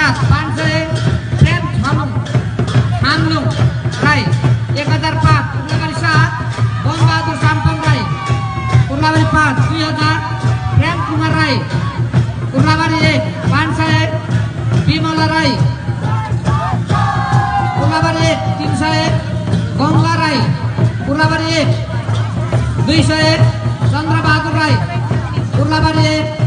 7 501 Prem थामलुङ Rai 1005 कुर्लाबारी 7 बनबहादुर साम्पङ Rai कुर्लाबारी 5 2000 Prem Kumar Rai कुर्लाबारी 1 501 Bimala Rai कुर्लाबारी 1 301 Ganga Rai कुर्लाबारी 1 201 चंद्रबहादुर Rai कुर्लाबारी 1